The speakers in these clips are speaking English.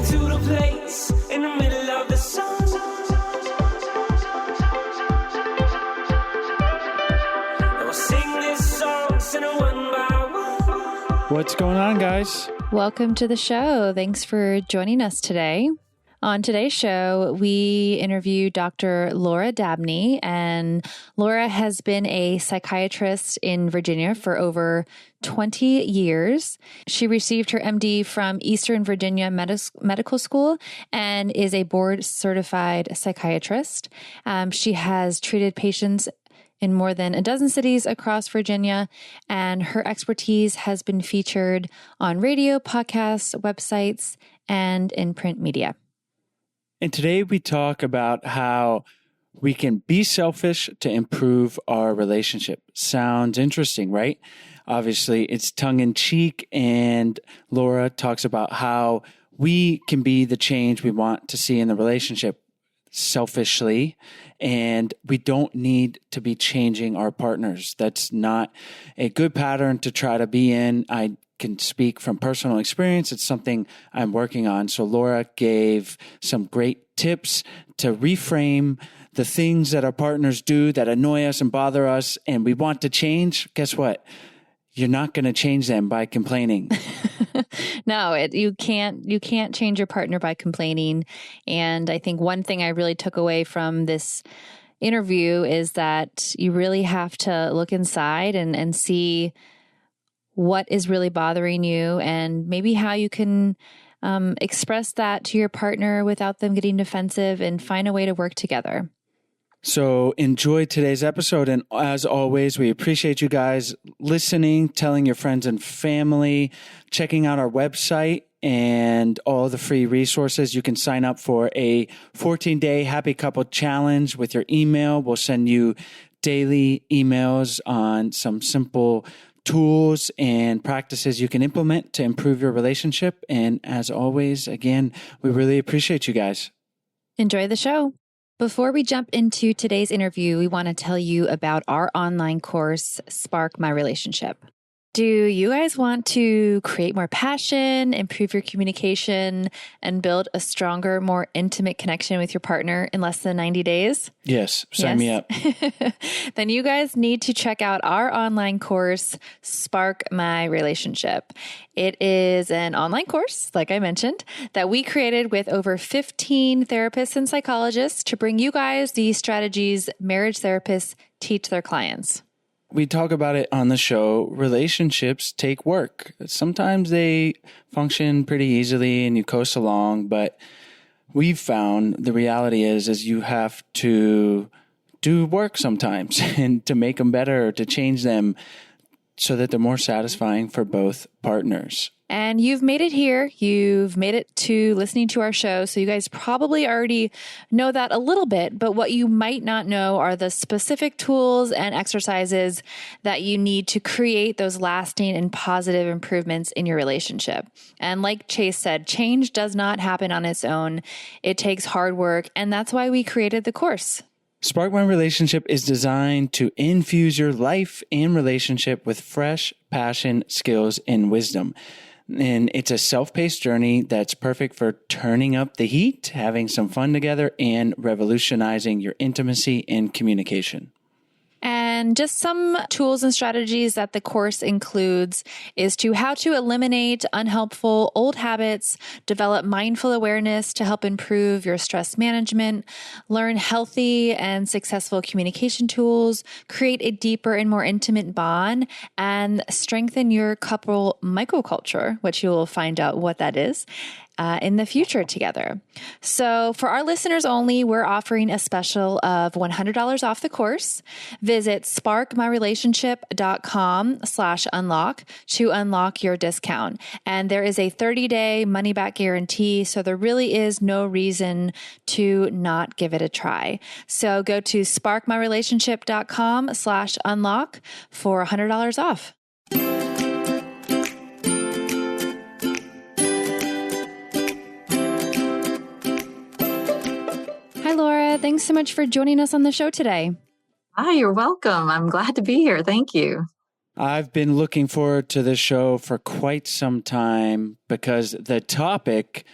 to the place in the middle of the sun. And we'll sing this song, sing it one by one. What's going on, guys? Welcome to the show. Thanks for joining us today. On today's show, we interview Dr. Laura Dabney, and Laura has been a psychiatrist in Virginia for over 20 years. She received her MD from Eastern Virginia Medical School and is a board-certified psychiatrist. She has treated patients in more than a dozen cities across Virginia, and her expertise has been featured on radio, podcasts, websites, and in print media. And today we talk about how we can be selfish to improve our relationship. Sounds interesting, right? Obviously, it's tongue-in-cheek, and Laura talks about how we can be the change we want to see in the relationship selfishly, and we don't need to be changing our partners. That's not a good pattern to try to be in. I can speak from personal experience. It's something I'm working on. So Laura gave some great tips to reframe the things that our partners do that annoy us and bother us, and we want to change. Guess what? You're not going to change them by complaining. No, you can't change your partner by complaining. And I think one thing I really took away from this interview is that you really have to look inside and see what is really bothering you, and maybe how you can express that to your partner without them getting defensive, and find a way to work together. So enjoy today's episode. And as always, we appreciate you guys listening, telling your friends and family, checking out our website and all the free resources. You can sign up for a 14-day Happy Couple Challenge with your email. We'll send you daily emails on some simple tools and practices you can implement to improve your relationship. And as always, again, we really appreciate you guys. Enjoy the show. Before we jump into today's interview, we want to tell you about our online course, Spark My Relationship. Do you guys want to create more passion, improve your communication, and build a stronger, more intimate connection with your partner in less than 90 days? Yes, sign me up. Then you guys need to check out our online course, Spark My Relationship. It is an online course, like I mentioned, that we created with over 15 therapists and psychologists to bring you guys the strategies marriage therapists teach their clients. We talk about it on the show. Relationships take work. Sometimes they function pretty easily and you coast along, but we've found the reality is you have to do work sometimes and to make them better, to change them so that they're more satisfying for both partners. And you've made it here. You've made it to listening to our show. So you guys probably already know that a little bit, but what you might not know are the specific tools and exercises that you need to create those lasting and positive improvements in your relationship. And like Chase said, change does not happen on its own. It takes hard work, and that's why we created the course. Spark My Relationship is designed to infuse your life and relationship with fresh passion, skills, and wisdom. And it's a self-paced journey that's perfect for turning up the heat, having some fun together, and revolutionizing your intimacy and communication. And just some tools and strategies that the course includes is how to eliminate unhelpful old habits, develop mindful awareness to help improve your stress management, learn healthy and successful communication tools, create a deeper and more intimate bond, and strengthen your couple microculture, which you will find out what that is, in the future together. So for our listeners only, we're offering a special of $100 off the course. Visit sparkmyrelationship.com/unlock to unlock your discount. And there is a 30-day money-back guarantee, so there really is no reason to not give it a try. So go to sparkmyrelationship.com/unlock for $100 off. Hi, Laura. Thanks so much for joining us on the show today. Hi, you're welcome. I'm glad to be here. Thank you. I've been looking forward to this show for quite some time because the topic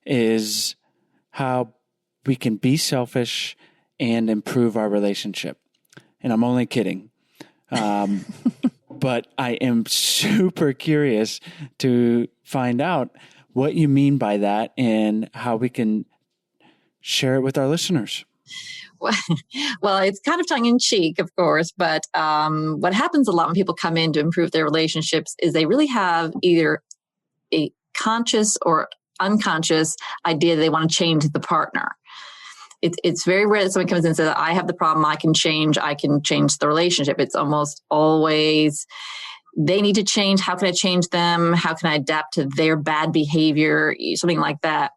is how we can be selfish and improve our relationship. And I'm only kidding. But I am super curious to find out what you mean by that and how we can share it with our listeners. Well, it's kind of tongue in cheek, of course, but what happens a lot when people come in to improve their relationships is they really have either a conscious or unconscious idea they want to change the partner. It's very rare that someone comes in and says, I have the problem, I can change the relationship. It's almost always, they need to change. How can I change them? How can I adapt to their bad behavior? Something like that.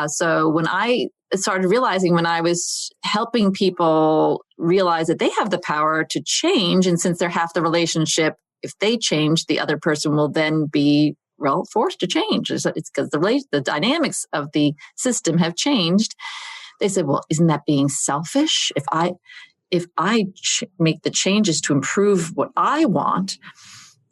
So when I started realizing, when I was helping people realize that they have the power to change, and since they're half the relationship, if they change, the other person will then be forced to change. It's because the dynamics of the system have changed. They said, well, isn't that being selfish? If I make the changes to improve what I want,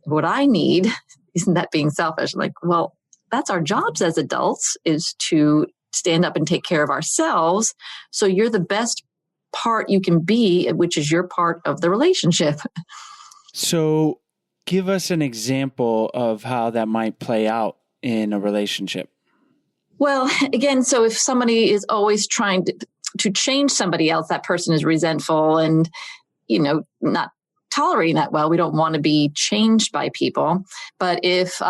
what I need, isn't that being selfish? I'm like, well, that's our jobs as adults, is to stand up and take care of ourselves. So you're the best part you can be, which is your part of the relationship. So give us an example of how that might play out in a relationship. Well, again, so if somebody is always trying to change somebody else, that person is resentful and, not tolerating that well. We don't want to be changed by people. But if,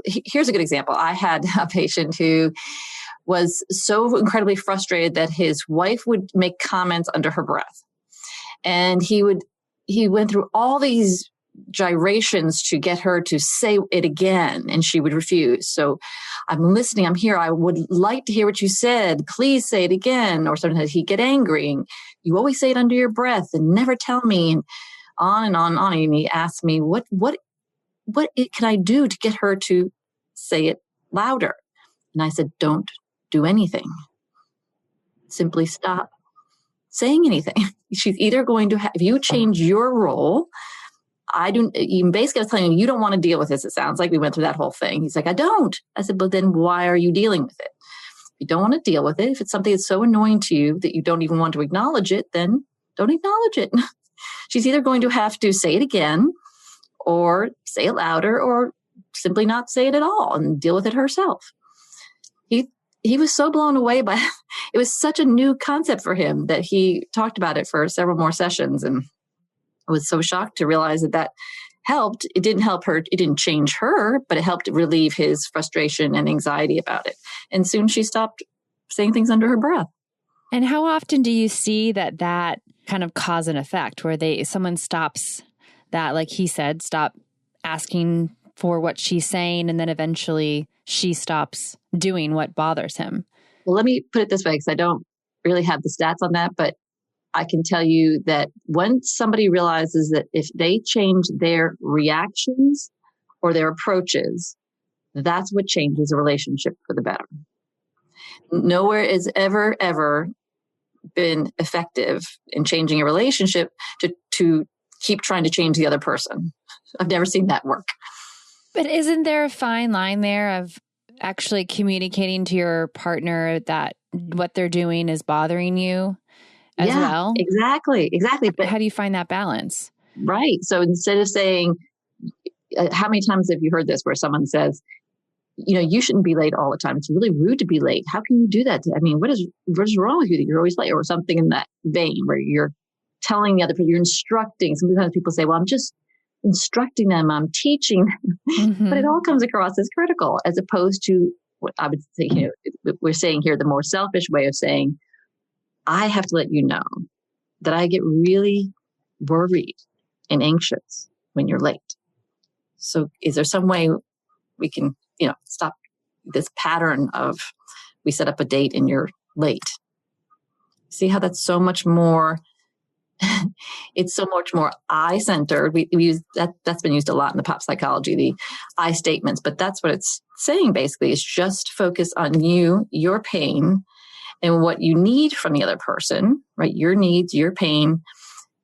here's a good example. I had a patient who was so incredibly frustrated that his wife would make comments under her breath. And he went through all these gyrations to get her to say it again, and she would refuse. So I'm listening, I'm here, I would like to hear what you said, please say it again. Or sometimes he'd get angry, and you always say it under your breath and never tell me, and on and on and on. And he asked me, what can I do to get her to say it louder? And I said, don't do anything. Simply stop saying anything. She's either going to if you change your role, you basically, I was telling him, you don't want to deal with this. It sounds like we went through that whole thing. He's like, I don't. I said, but then why are you dealing with it? If you don't want to deal with it, if it's something that's so annoying to you that you don't even want to acknowledge it, then don't acknowledge it. She's either going to have to say it again or say it louder or simply not say it at all and deal with it herself. He was so blown away by it. Was such a new concept for him that he talked about it for several more sessions. And I was so shocked to realize that helped. It didn't help her. It didn't change her, but it helped relieve his frustration and anxiety about it. And soon she stopped saying things under her breath. And how often do you see that kind of cause and effect where someone stops that, like he said, stop asking for what she's saying, and then eventually she stops doing what bothers him? Well, let me put it this way, because I don't really have the stats on that, but I can tell you that once somebody realizes that if they change their reactions or their approaches, that's what changes a relationship for the better. Nowhere has ever been effective in changing a relationship to keep trying to change the other person. I've never seen that work. But isn't there a fine line there of actually communicating to your partner that what they're doing is bothering you as well? Exactly. But how do you find that balance? Right. So instead of saying, how many times have you heard this where someone says, you shouldn't be late all the time. It's really rude to be late. How can you do that? I mean, what is wrong with you that you're always late? Or something in that vein where you're telling the other person, you're instructing. Sometimes people say, well, I'm just instructing them, I'm teaching them. Mm-hmm. But it all comes across as critical, as opposed to what I would say, we're saying here, the more selfish way of saying, I have to let you know that I get really worried and anxious when you're late. So is there some way we can, stop this pattern of we set up a date and you're late? See how that's so much more, it's so much more I-centered. We use that's been used a lot in the pop psychology, the I statements, but that's what it's saying basically, is just focus on you, your pain, and what you need from the other person, right? Your needs, your pain.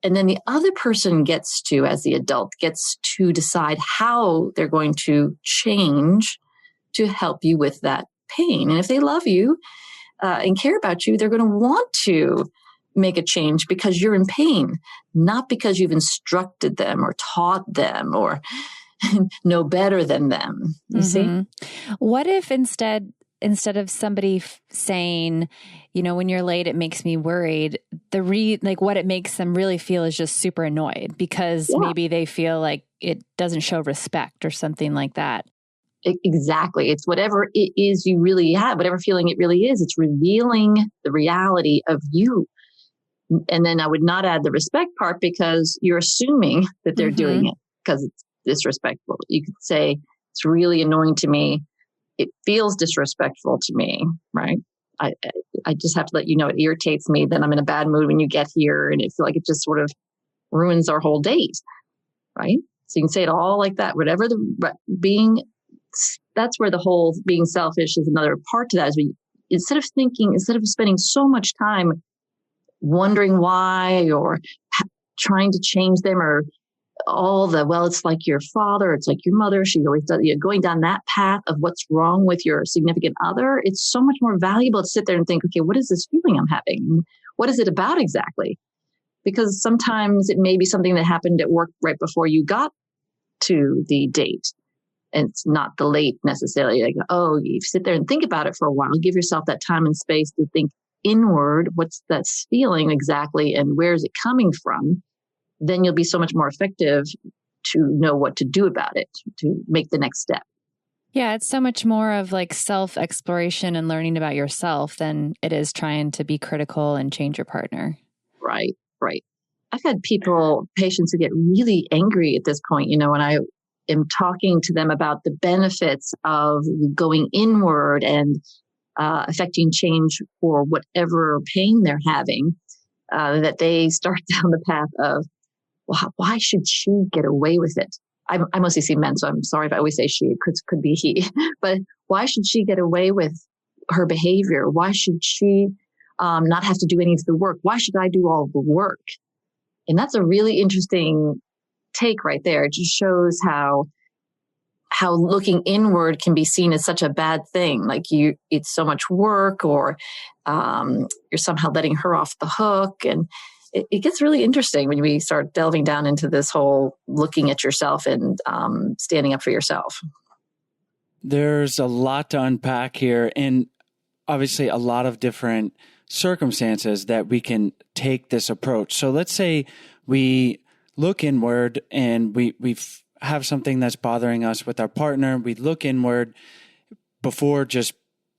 And then the other person gets to, as the adult, gets to decide how they're going to change to help you with that pain. And if they love you and care about you, they're going to want to make a change because you're in pain, not because you've instructed them or taught them or know better than them. You see? What if instead of somebody saying, when you're late, it makes me worried, what it makes them really feel is just super annoyed because maybe they feel like it doesn't show respect or something like that. Exactly. It's whatever it is you really have, whatever feeling it really is, it's revealing the reality of you. And then I would not add the respect part because you're assuming that they're doing it because it's disrespectful. You could say, it's really annoying to me. It feels disrespectful to me, right? I just have to let you know it irritates me that I'm in a bad mood when you get here. And it's like it just sort of ruins our whole date, right? So you can say it all like that. Whatever that's where the whole being selfish is another part to that. Is instead of spending so much time wondering why or trying to change them or it's like your father, it's like your mother, she always does, going down that path of what's wrong with your significant other, it's so much more valuable to sit there and think, okay, what is this feeling I'm having? What is it about exactly? Because sometimes it may be something that happened at work right before you got to the date. And it's not the late necessarily. Like, you sit there and think about it for a while. Give yourself that time and space to think inward. What's that feeling exactly? And where is it coming from? Then you'll be so much more effective to know what to do about it, to make the next step. Yeah, it's so much more of like self-exploration and learning about yourself than it is trying to be critical and change your partner. Right. I've had patients who get really angry at this point, when I am talking to them about the benefits of going inward and affecting change for whatever pain they're having, that they start down the path of, well, why should she get away with it? I mostly see men, so I'm sorry if I always say she. It could be he. But why should she get away with her behavior? Why should she not have to do any of the work? Why should I do all the work? And that's a really interesting take right there. It just shows how looking inward can be seen as such a bad thing. Like it's so much work, or you're somehow letting her off the hook. And it gets really interesting when we start delving down into this whole looking at yourself and standing up for yourself. There's a lot to unpack here, and obviously a lot of different circumstances that we can take this approach. So let's say we look inward and we have something that's bothering us with our partner. We look inward before just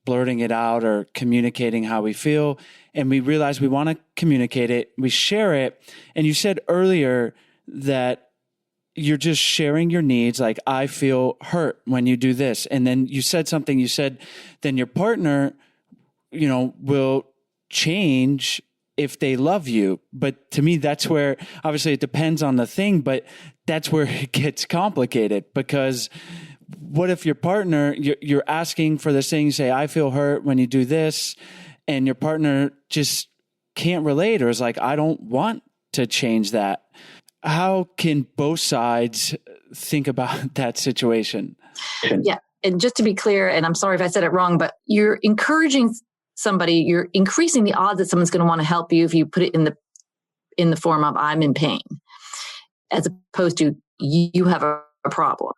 blurting it out or communicating how we feel. And we realize we want to communicate it. We share it. And you said earlier that you're just sharing your needs. Like, I feel hurt when you do this. And then you said something, then your partner, will change if they love you. But to me, that's where, obviously it depends on the thing, but that's where it gets complicated. Because what if your partner, you're asking for this thing, you say, I feel hurt when you do this, and your partner just can't relate or is like, I don't want to change that. How can both sides think about that situation? Yeah. And just to be clear, and I'm sorry if I said it wrong, but you're encouraging somebody, you're increasing the odds that someone's going to want to help you if you put it in the form of I'm in pain, as opposed to you have a problem.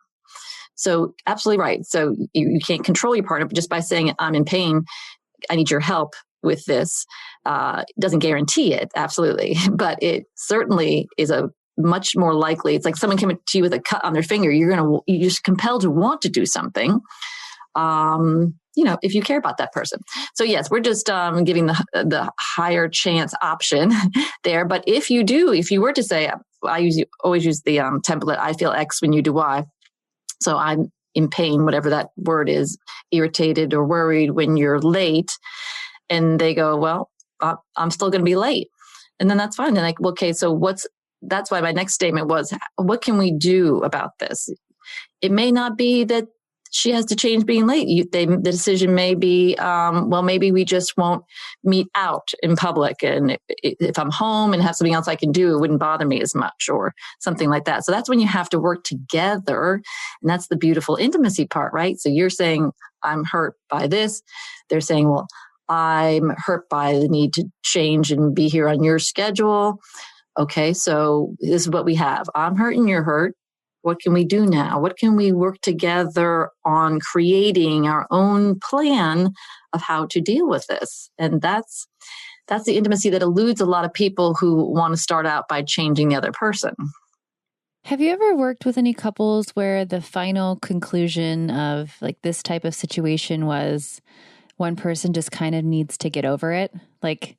So absolutely right. So you can't control your partner, but just by saying I'm in pain, I need your help with this, doesn't guarantee it. Absolutely. But it certainly is a much more likely. It's like someone came to you with a cut on their finger. You're just compelled to want to do something. If you care about that person. So yes, we're just giving the higher chance option there. But if you were to say, I always use the template, I feel X when you do Y. So I'm in pain, whatever that word is, irritated or worried when you're late. And they go, well, I'm still going to be late. And then that's fine. Then like, okay, so that's why my next statement was, what can we do about this? It may not be that she has to change being late. The decision may be, maybe we just won't meet out in public. And if I'm home and have something else I can do, it wouldn't bother me as much, or something like that. So that's when you have to work together. And that's the beautiful intimacy part, right? So you're saying, I'm hurt by this. They're saying, well, I'm hurt by the need to change and be here on your schedule. Okay, so this is what we have. I'm hurt and you're hurt. What can we do now? What can we work together on creating our own plan of how to deal with this? And that's the intimacy that eludes a lot of people who want to start out by changing the other person. Have you ever worked with any couples where the final conclusion of like this type of situation was one person just kind of needs to get over it? Like,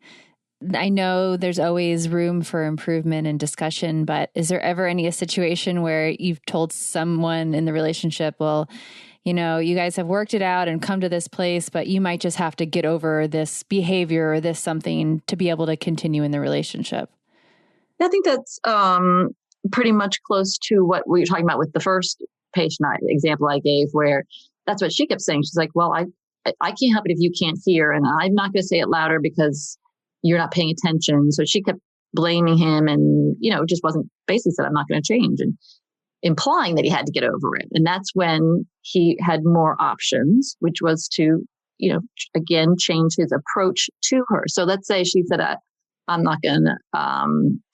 I know there's always room for improvement and discussion, but is there ever a situation where you've told someone in the relationship, well, you know, you guys have worked it out and come to this place, but you might just have to get over this behavior or this something to be able to continue in the relationship? I think that's pretty much close to what we were talking about with the first patient example I gave, where that's what she kept saying. She's like, well, I can't help it if you can't hear, and I'm not going to say it louder because you're not paying attention. So she kept blaming him and, just wasn't, basically said, I'm not going to change, and implying that he had to get over it. And that's when he had more options, which was to, again, change his approach to her. So let's say she said, I'm not going to,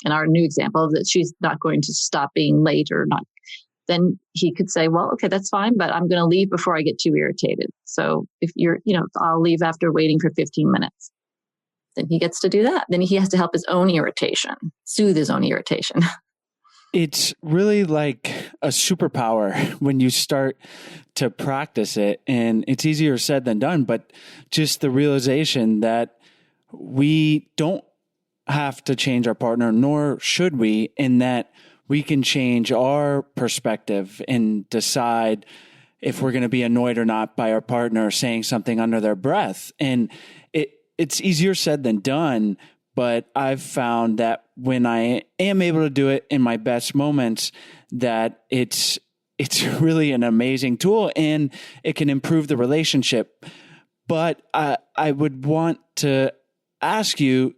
in our new example, that she's not going to stop being late or not. Then he could say, well, okay, that's fine, but I'm going to leave before I get too irritated. So if I'll leave after waiting for 15 minutes. Then he gets to do that. Then he has to help his own irritation, soothe his own irritation. It's really like a superpower when you start to practice it. And it's easier said than done, but just the realization that we don't have to change our partner, nor should we, in that we can change our perspective and decide if we're going to be annoyed or not by our partner saying something under their breath. And it's easier said than done, but I've found that when I am able to do it in my best moments, that it's really an amazing tool and it can improve the relationship. But I would want to ask you,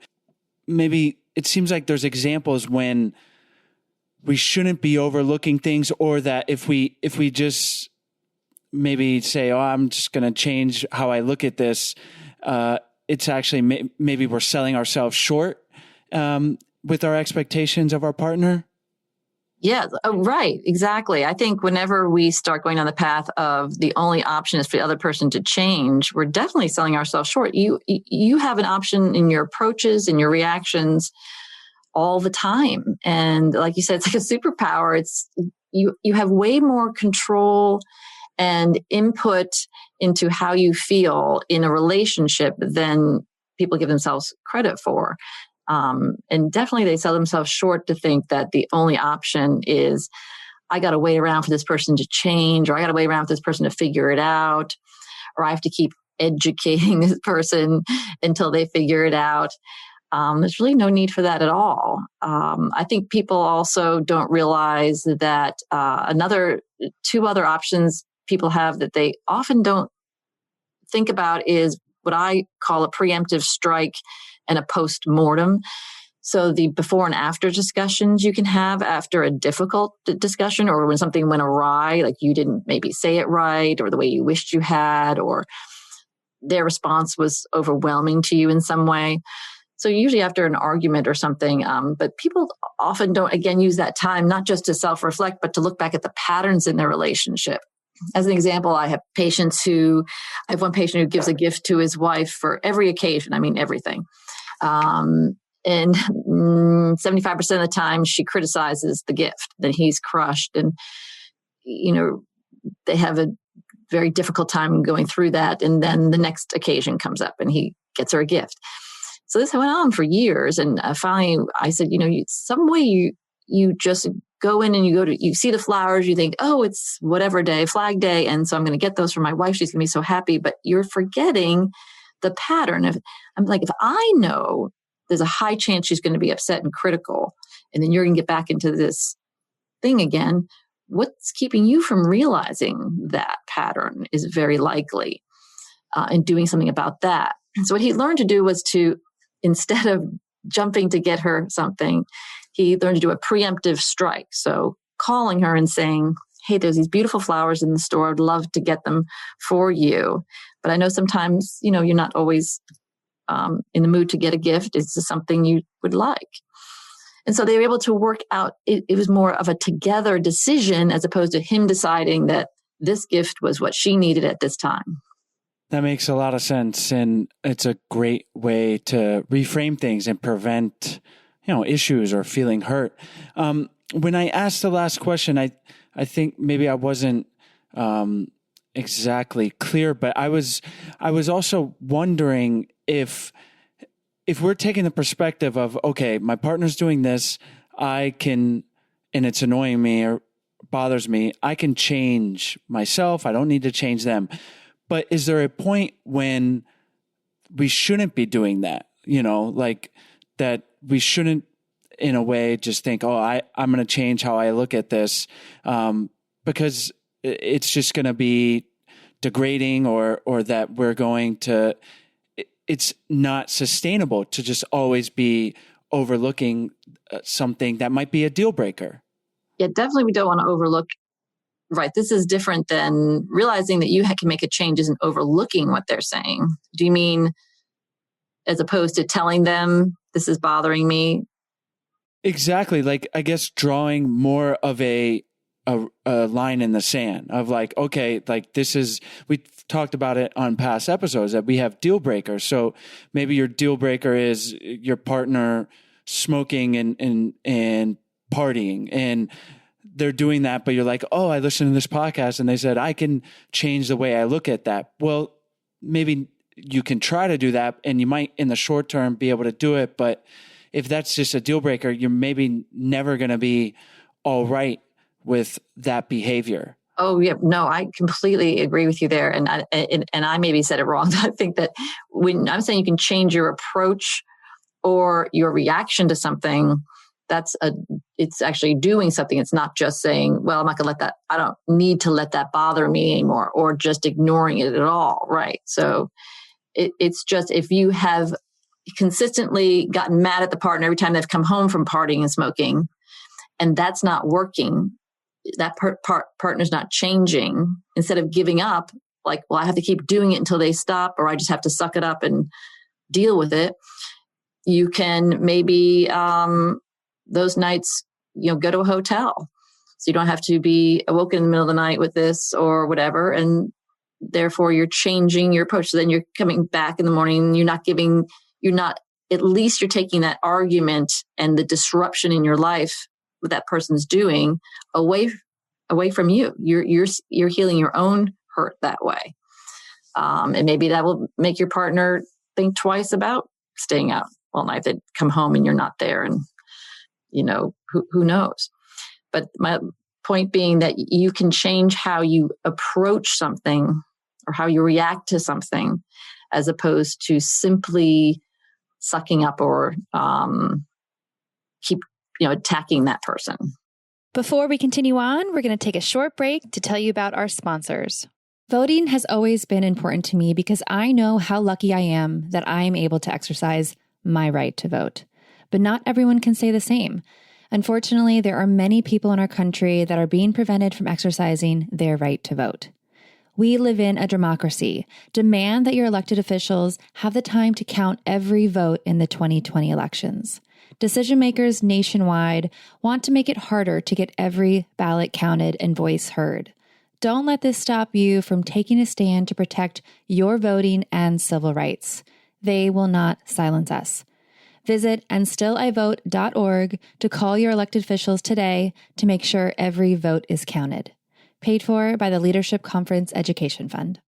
maybe it seems like there's examples when we shouldn't be overlooking things, or that if we just maybe say, oh, I'm just going to change how I look at this, it's actually maybe we're selling ourselves short with our expectations of our partner. Yeah, right. Exactly. I think whenever we start going down the path of the only option is for the other person to change, we're definitely selling ourselves short. You have an option in your approaches and your reactions all the time. And like you said, it's like a superpower. It's you have way more control and input into how you feel in a relationship than people give themselves credit for. And definitely they sell themselves short to think that the only option is, I got to wait around for this person to change, or I got to wait around for this person to figure it out, or I have to keep educating this person until they figure it out. There's really no need for that at all. I think people also don't realize that two other options people have that they often don't think about is what I call a preemptive strike and a post-mortem. So the before and after discussions you can have after a difficult discussion, or when something went awry, like you didn't maybe say it right, or the way you wished you had, or their response was overwhelming to you in some way. So usually after an argument or something, but people often don't, again, use that time, not just to self-reflect, but to look back at the patterns in their relationship. As an example, I have one patient who gives a gift to his wife for every occasion. I mean, everything. And 75% of the time she criticizes the gift, then he's crushed. And, they have a very difficult time going through that. And then the next occasion comes up and he gets her a gift. So this went on for years. And finally I said, some way you just go in and you see the flowers, you think, oh, it's whatever day, Flag Day. And so I'm going to get those for my wife. She's going to be so happy. But you're forgetting the pattern of, I'm like, if I know there's a high chance she's going to be upset and critical, and then you're going to get back into this thing again, what's keeping you from realizing that pattern is very likely and doing something about that. And so what he learned to do was to, instead of jumping to get her something, he learned to do a preemptive strike. So calling her and saying, hey, there's these beautiful flowers in the store. I'd love to get them for you. But I know sometimes, you're not always in the mood to get a gift. Is this something you would like? And so they were able to work out, it was more of a together decision as opposed to him deciding that this gift was what she needed at this time. That makes a lot of sense. And it's a great way to reframe things and prevent, issues or feeling hurt. When I asked the last question, I think maybe I wasn't exactly clear, but I was also wondering if we're taking the perspective of, okay, my partner's doing this, and it's annoying me or bothers me, I can change myself. I don't need to change them. But is there a point when we shouldn't be doing that? Like that we shouldn't, in a way, just think, I'm going to change how I look at this, because it's just going to be degrading, or that we're going to, it's not sustainable to just always be overlooking something that might be a deal breaker. Yeah, definitely we don't want to overlook. Right. This is different than realizing that you can make a change isn't overlooking what they're saying. Do you mean as opposed to telling them this is bothering me? Exactly. Like, I guess drawing more of a line in the sand of like, okay, like we've talked about it on past episodes that we have deal breakers. So maybe your deal breaker is your partner smoking and partying, and they're doing that, but you're like, oh, I listened to this podcast and they said I can change the way I look at that. Well, maybe you can try to do that and you might in the short term be able to do it. But if that's just a deal breaker, you're maybe never going to be all right with that behavior. Oh, yeah. No, I completely agree with you there. And I maybe said it wrong. I think that when I'm saying you can change your approach or your reaction to something, it's actually doing something. It's not just saying, well, I'm not going to I don't need to let that bother me anymore, or just ignoring it at all. Right. So it's just, if you have consistently gotten mad at the partner every time they've come home from partying and smoking, and that's not working, that partner's not changing, instead of giving up, like, well, I have to keep doing it until they stop, or I just have to suck it up and deal with it. You can maybe, those nights, go to a hotel. So you don't have to be awoken in the middle of the night with this or whatever. And therefore you're changing your approach. So then you're coming back in the morning, at least you're taking that argument and the disruption in your life, what that person's doing, away from you. You're healing your own hurt that way. And maybe that will make your partner think twice about staying out all night. They come home and you're not there, and who knows? But my point being that you can change how you approach something or how you react to something, as opposed to simply sucking up or keep attacking that person. Before we continue on, we're going to take a short break to tell you about our sponsors. Voting has always been important to me because I know how lucky I am that I am able to exercise my right to vote. But not everyone can say the same. Unfortunately, there are many people in our country that are being prevented from exercising their right to vote. We live in a democracy. Demand that your elected officials have the time to count every vote in the 2020 elections. Decision makers nationwide want to make it harder to get every ballot counted and voice heard. Don't let this stop you from taking a stand to protect your voting and civil rights. They will not silence us. Visit andstillivote.org to call your elected officials today to make sure every vote is counted. Paid for by the Leadership Conference Education Fund.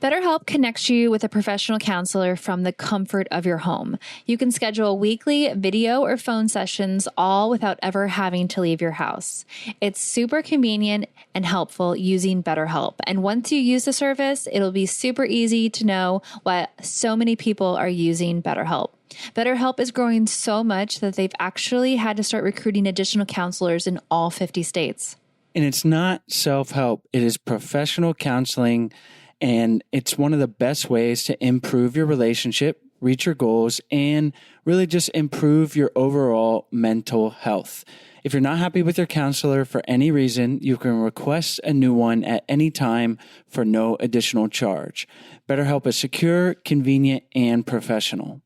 BetterHelp connects you with a professional counselor from the comfort of your home. You can schedule weekly video or phone sessions, all without ever having to leave your house. It's super convenient and helpful using BetterHelp. And once you use the service, it'll be super easy to know why so many people are using BetterHelp. BetterHelp is growing so much that they've actually had to start recruiting additional counselors in all 50 states. And it's not self-help. It is professional counseling. And it's one of the best ways to improve your relationship, reach your goals, and really just improve your overall mental health. If you're not happy with your counselor for any reason, you can request a new one at any time for no additional charge. BetterHelp is secure, convenient, and professional.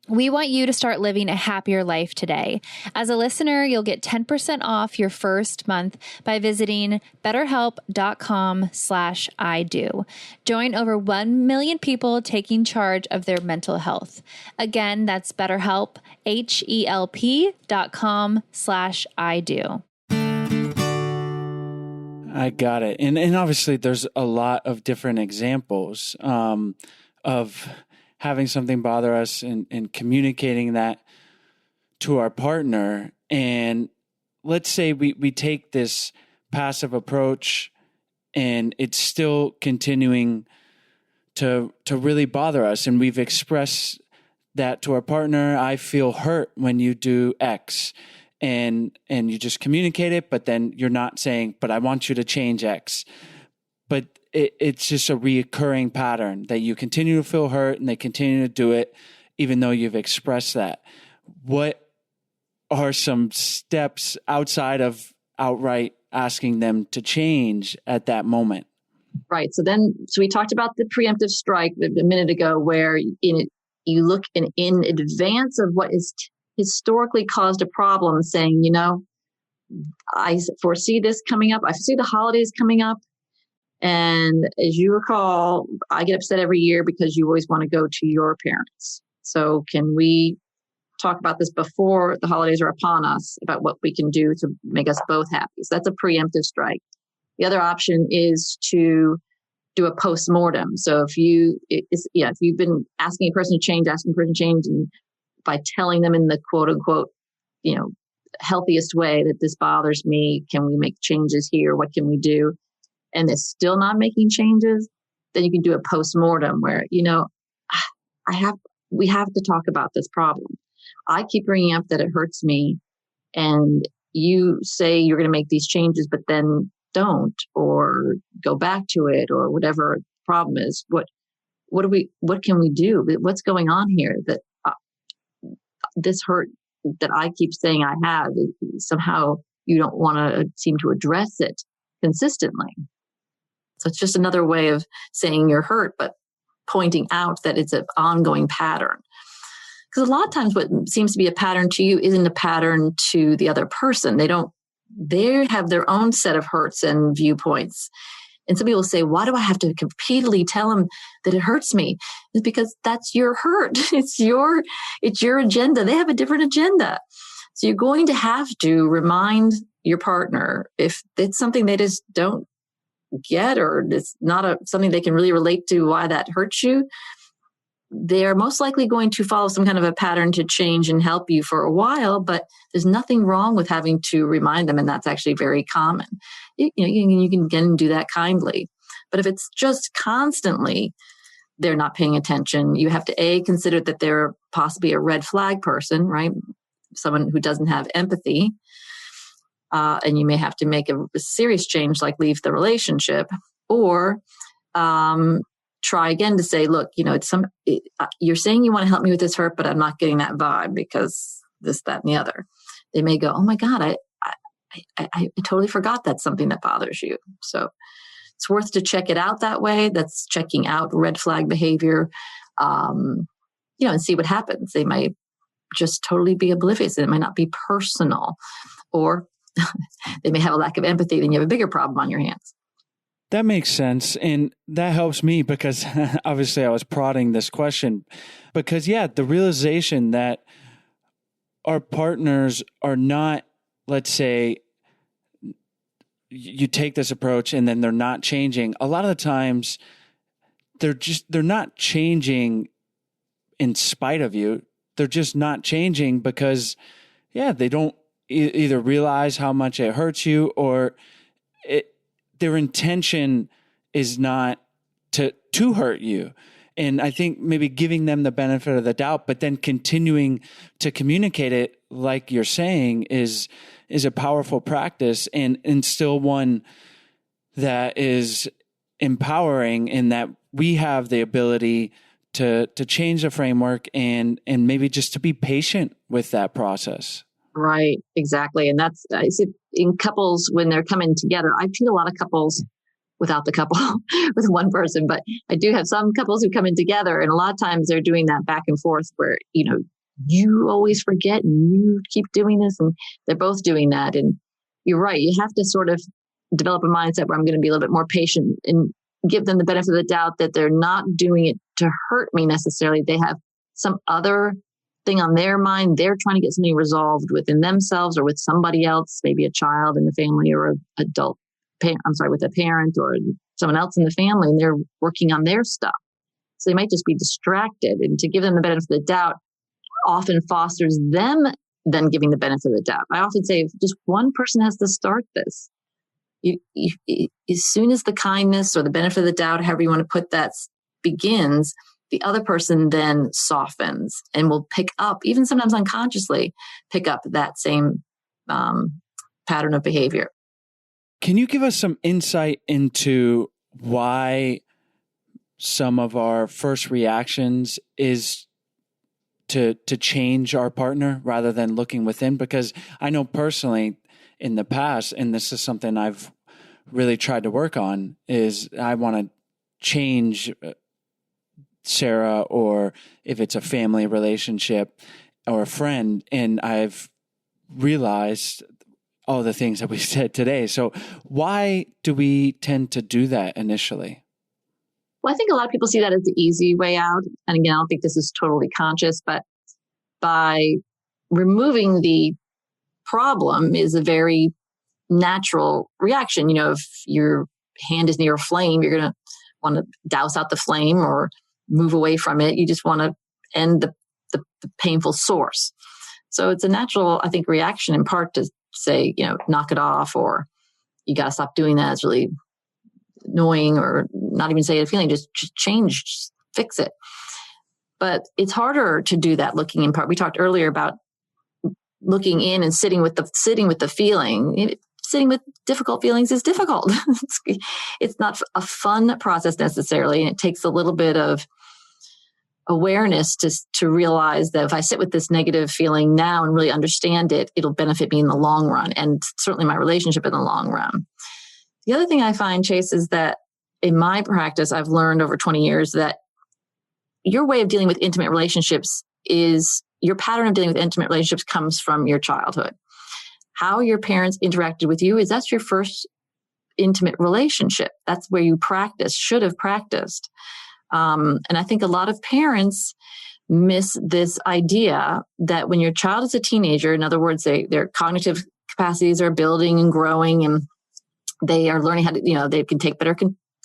We want you to start living a happier life today. As a listener, you'll get 10% off your first month by visiting betterhelp.com/ido. Join over 1 million people taking charge of their mental health. Again, that's BetterHelp, HELP.com/ido. I got it. And obviously there's a lot of different examples of having something bother us and communicating that to our partner. And let's say we take this passive approach and it's still continuing to really bother us. And we've expressed that to our partner. I feel hurt when you do X. And you just communicate it, but then you're not saying, but I want you to change X. But it's just a reoccurring pattern that you continue to feel hurt and they continue to do it, even though you've expressed that. What are some steps outside of outright asking them to change at that moment? Right. So we talked about the preemptive strike a minute ago, where you look in advance of what is historically caused a problem, saying, I foresee this coming up. I see the holidays coming up. And as you recall, I get upset every year because you always want to go to your parents. So can we talk about this before the holidays are upon us, about what we can do to make us both happy? So that's a preemptive strike. The other option is to do a post-mortem. So if you've been asking a person to change, and by telling them in the quote unquote, healthiest way that this bothers me, can we make changes here? What can we do? And they're still not making changes, then you can do a post-mortem where, we have to talk about this problem. I keep bringing up that it hurts me, and you say you're going to make these changes, but then don't, or go back to it, or whatever the problem is. What can we do? What's going on here that this hurt that I keep saying I have, somehow you don't want to seem to address it consistently. So it's just another way of saying you're hurt, but pointing out that it's an ongoing pattern. Because a lot of times what seems to be a pattern to you isn't a pattern to the other person. They have their own set of hurts and viewpoints. And some people say, why do I have to repeatedly tell them that it hurts me? It's because that's your hurt. It's your agenda. They have a different agenda. So you're going to have to remind your partner, if it's something they just don't get, or it's not something they can really relate to why that hurts you, they're most likely going to follow some kind of a pattern to change and help you for a while, but there's nothing wrong with having to remind them, and that's actually very common. You can again do that kindly. But if it's just constantly they're not paying attention, you have to consider that they're possibly a red flag person, right? Someone who doesn't have empathy. And you may have to make a serious change, like leave the relationship, or try again to say, look, you're saying you want to help me with this hurt, but I'm not getting that vibe because this, that, and the other. They may go, oh my God, I totally forgot that's something that bothers you. So it's worth to check it out that way. That's checking out red flag behavior, and see what happens. They might just totally be oblivious. It might not be personal, or they may have a lack of empathy. Then you have a bigger problem on your hands. That makes sense. And that helps me because obviously I was prodding this question because, the realization that our partners are not, let's say, you take this approach and then they're not changing. A lot of the times they're not changing in spite of you. They're just not changing because, they don't either realize how much it hurts you, or their intention is not to hurt you. And I think maybe giving them the benefit of the doubt, but then continuing to communicate it, like you're saying, is a powerful practice, and still one that is empowering in that we have the ability to change the framework and maybe just to be patient with that process. Right, exactly. And that's, I see in couples when they're coming together, I've seen a lot of couples without the couple with one person, but I do have some couples who come in together, and a lot of times they're doing that back and forth where, you always forget and you keep doing this, and they're both doing that. And you're right. You have to sort of develop a mindset where I'm going to be a little bit more patient and give them the benefit of the doubt that they're not doing it to hurt me necessarily. They have some other thing on their mind. They're trying to get something resolved within themselves or with somebody else, maybe a child in the family or an adult with a parent or someone else in the family, and they're working on their stuff. So they might just be distracted, and to give them the benefit of the doubt often fosters them then giving the benefit of the doubt. I often say if just one person has to start this, as soon as the kindness or the benefit of the doubt, however you want to put that, begins, the other person then softens and will pick up, even sometimes unconsciously, pick up that same pattern of behavior. Can you give us some insight into why some of our first reactions is to change our partner rather than looking within? Because I know personally in the past, and this is something I've really tried to work on, is I want to change Sarah, or if it's a family relationship or a friend, and I've realized all the things that we said today. So why do we tend to do that initially? Well, I think a lot of people see that as the easy way out. And again, I don't think this is totally conscious, but by removing the problem is a very natural reaction. If your hand is near a flame, you're going to want to douse out the flame or move away from it. You just want to end the painful source. So it's a natural, I think, reaction in part to say, knock it off, or you got to stop doing that. It's really annoying, or not even say a feeling, just change, just fix it. But it's harder to do that looking in part. We talked earlier about looking in and sitting with the feeling. Sitting with difficult feelings is difficult. It's not a fun process necessarily, and it takes a little bit of awareness to realize that if I sit with this negative feeling now and really understand it, it'll benefit me in the long run, and certainly my relationship in the long run. The other thing I find, Chase, is that in my practice, I've learned over 20 years that your way of dealing with intimate relationships is your pattern of dealing with intimate relationships comes from your childhood. How your parents interacted with you that's your first intimate relationship. That's where you should have practiced. And I think a lot of parents miss this idea that when your child is a teenager, in other words, their cognitive capacities are building and growing, and they are learning how to, they can take better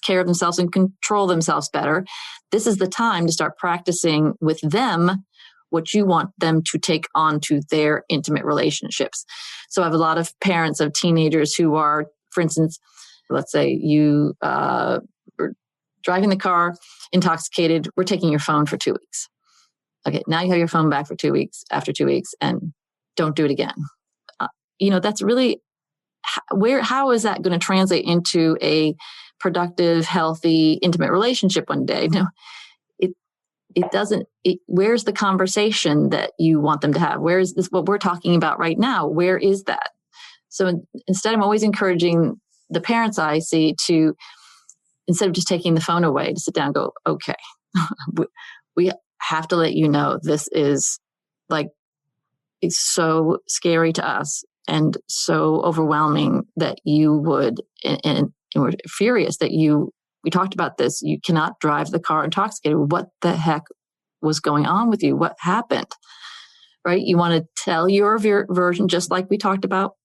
care of themselves and control themselves better. This is the time to start practicing with them what you want them to take on to their intimate relationships. So I have a lot of parents of teenagers who are, for instance, let's say you were driving the car, intoxicated, we're taking your phone for 2 weeks. Okay, now you have your phone back for 2 weeks, after 2 weeks, and don't do it again. That's really, how is that going to translate into a productive, healthy, intimate relationship one day? No, it doesn't. Where's the conversation that you want them to have? Where is this, what we're talking about right now? Where is that? So instead, I'm always encouraging the parents I see to, instead of just taking the phone away, to sit down and go, okay, we have to let you know this is it's so scary to us and so overwhelming that you would, and we're furious that we talked about this. You cannot drive the car intoxicated. What the heck was going on with you? What happened? Right? You want to tell your version, just like we talked about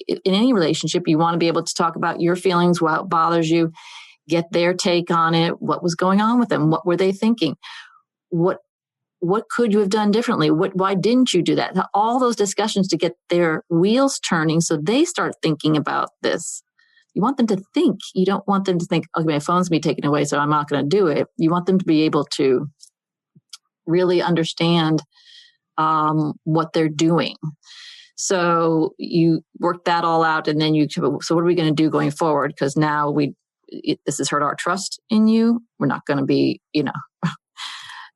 in any relationship. You want to be able to talk about your feelings, what bothers you, get their take on it. What was going on with them? What were they thinking? What could you have done differently? Why didn't you do that? All those discussions to get their wheels turning so they start thinking about this. You want them to think. You don't want them to think, okay, my phone's going to be taken away, so I'm not going to do it. You want them to be able to really understand what they're doing. So you work that all out, and then so what are we going to do going forward? Because now this has hurt our trust in you. We're not going to be,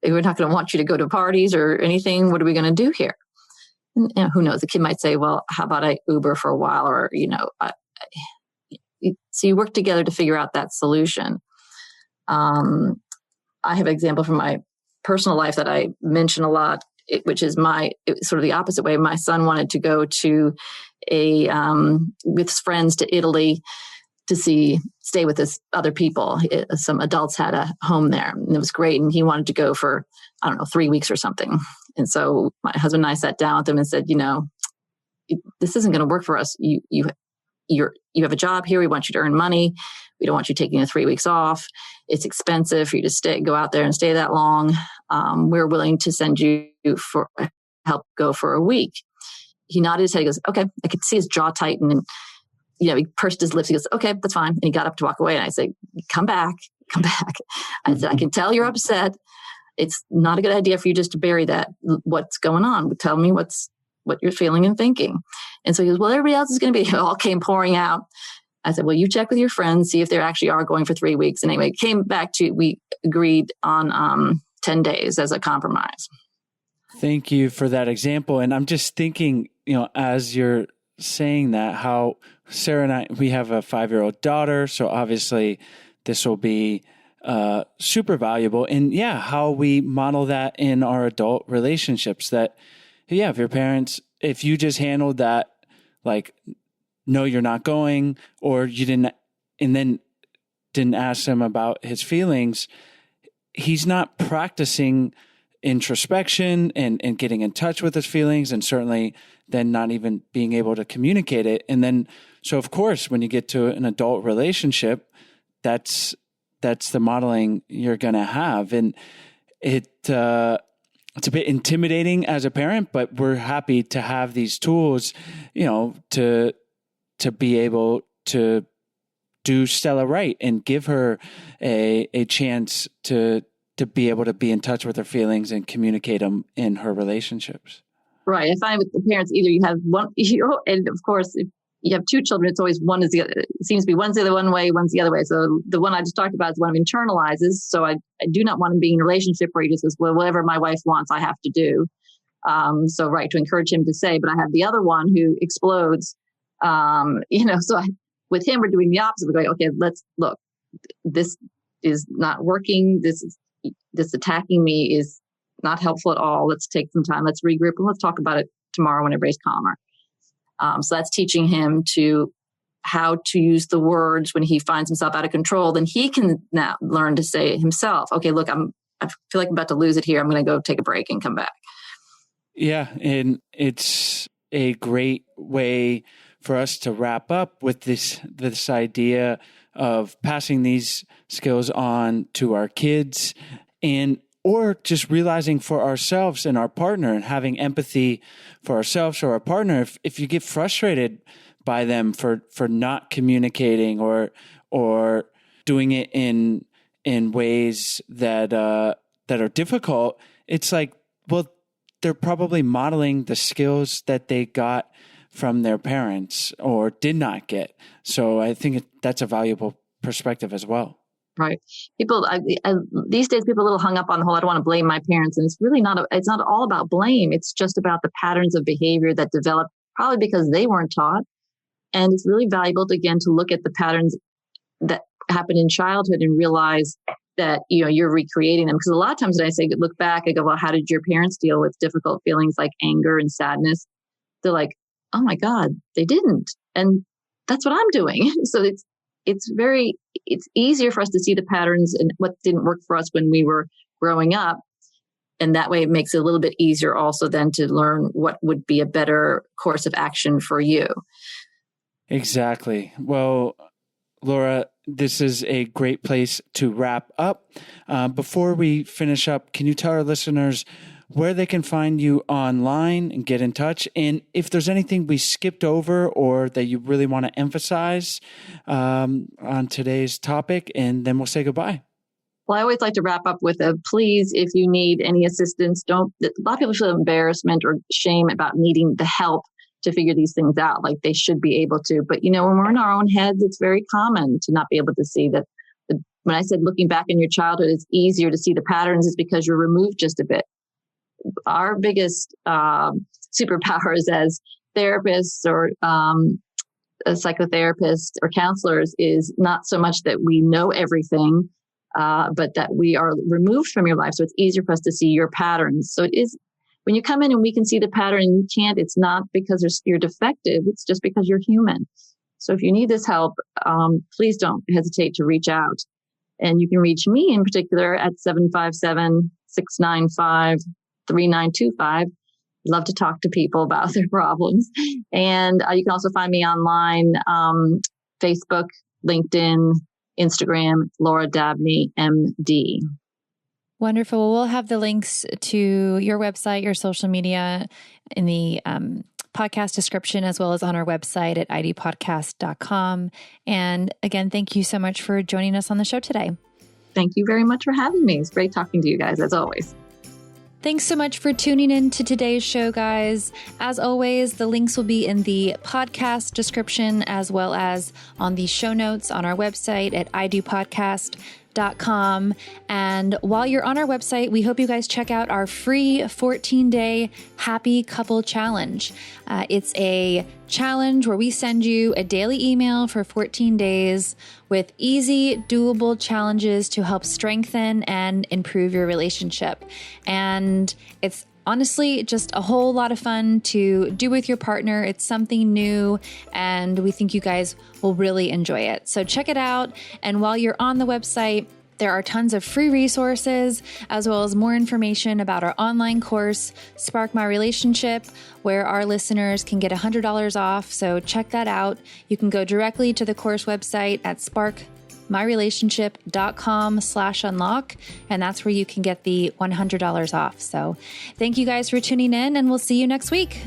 We're not going to want you to go to parties or anything. What are we going to do here? And who knows? The kid might say, well, how about I Uber for a while? Or, so you work together to figure out that solution. I have an example from my personal life that I mention a lot, which is sort of the opposite way. My son wanted to go to with his friends to Italy to stay with his other people. Some adults had a home there, and it was great. And he wanted to go for, 3 weeks or something. And so my husband and I sat down with him and said, this isn't going to work for us. You have a job here. We want you to earn money. We don't want you taking the 3 weeks off. It's expensive for you to go out there and stay that long. We're willing to send you for help go for a week. He nodded his head. He goes, okay. I could see his jaw tighten, and he pursed his lips. He goes, okay, that's fine. And he got up to walk away. And I said, come back. I said, I can tell you're upset. It's not a good idea for you just to bury that. What's going on? Tell me what you're feeling and thinking. And so he goes, well, everybody else is going to be, it all came pouring out. I said, well, you check with your friends, see if they actually are going for 3 weeks. And anyway, we agreed on 10 days as a compromise. Thank you for that example. And I'm just thinking, as you're saying that, how Sarah and I, we have a 5-year-old daughter. So obviously this will be super valuable. And how we model that in our adult relationships, that, if your parents, if you just handled that, like, no, you're not going, or you didn't, and then didn't ask him about his feelings, he's not practicing introspection and getting in touch with his feelings, and certainly then not even being able to communicate it. And then, so of course, when you get to an adult relationship, that's the modeling you're going to have. And it's a bit intimidating as a parent, but we're happy to have these tools, to be able to do Stella right and give her a chance to be able to be in touch with her feelings and communicate them in her relationships. Right. I find with the parents, either you have one, and of course, if you have two children, it's always one is the other. It seems to be one's the other one way, one's the other way. So the one I just talked about is one of internalizes. So I do not want to be in a relationship where he just says, well, whatever my wife wants, I have to do. To encourage him to say, but I have the other one who explodes. With him, we're doing the opposite. We're going, okay, let's look, this is not working. This attacking me is not helpful at all. Let's take some time. Let's regroup and let's talk about it tomorrow when everybody's calmer. So that's teaching him how to use the words when he finds himself out of control. Then he can now learn to say himself, okay, look, I feel like I'm about to lose it here. I'm going to go take a break and come back. Yeah. And it's a great way for us to wrap up with this idea of passing these skills on to our kids, or just realizing for ourselves and our partner, and having empathy for ourselves or our partner. If you get frustrated by them for not communicating or doing it in ways that are difficult, it's like, well, they're probably modeling the skills that they got from their parents or did not get. So I think that's a valuable perspective as well. Right. People these days, people are a little hung up on the whole, I don't want to blame my parents. And it's really it's not all about blame. It's just about the patterns of behavior that develop probably because they weren't taught. And it's really valuable to look at the patterns that happen in childhood and realize that, you're recreating them. Because a lot of times when I say, look back, I go, well, how did your parents deal with difficult feelings like anger and sadness? They're like, oh my God, they didn't. And that's what I'm doing. So it's easier for us to see the patterns and what didn't work for us when we were growing up. And that way it makes it a little bit easier also then to learn what would be a better course of action for you. Exactly. Well, Laura, this is a great place to wrap up. Before we finish up, can you tell our listeners where they can find you online and get in touch? And if there's anything we skipped over or that you really want to emphasize on today's topic, and then we'll say goodbye. Well, I always like to wrap up with please, if you need any assistance, a lot of people feel embarrassment or shame about needing the help to figure these things out, like they should be able to. But, when we're in our own heads, it's very common to not be able to see that when I said looking back in your childhood, it's easier to see the patterns is because you're removed just a bit. Our biggest superpowers as therapists or psychotherapists or counselors is not so much that we know everything, but that we are removed from your life. So it's easier for us to see your patterns. So it is, when you come in and we can see the pattern and you can't, it's not because you're defective. It's just because you're human. So if you need this help, please don't hesitate to reach out. And you can reach me in particular at 757-695-3925. Love to talk to people about their problems. And you can also find me online, Facebook, LinkedIn, Instagram, Laura Dabney, MD. Wonderful. We'll have the links to your website, your social media in the podcast description, as well as on our website at idpodcast.com. And again, thank you so much for joining us on the show today. Thank you very much for having me. It's great talking to you guys, as always. Thanks so much for tuning in to today's show, guys. As always, the links will be in the podcast description as well as on the show notes on our website at idopodcast.com. And while you're on our website, we hope you guys check out our free 14-day Happy Couple Challenge. It's a challenge where we send you a daily email for 14 days with easy, doable challenges to help strengthen and improve your relationship. And it's honestly just a whole lot of fun to do with your partner. It's something new, and we think you guys will really enjoy it. So check it out. And while you're on the website, there are tons of free resources, as well as more information about our online course, Spark My Relationship, where our listeners can get $100 off. So check that out. You can go directly to the course website at sparkmyrelationship.com/unlock, and that's where you can get the $100 off. So thank you guys for tuning in, and we'll see you next week.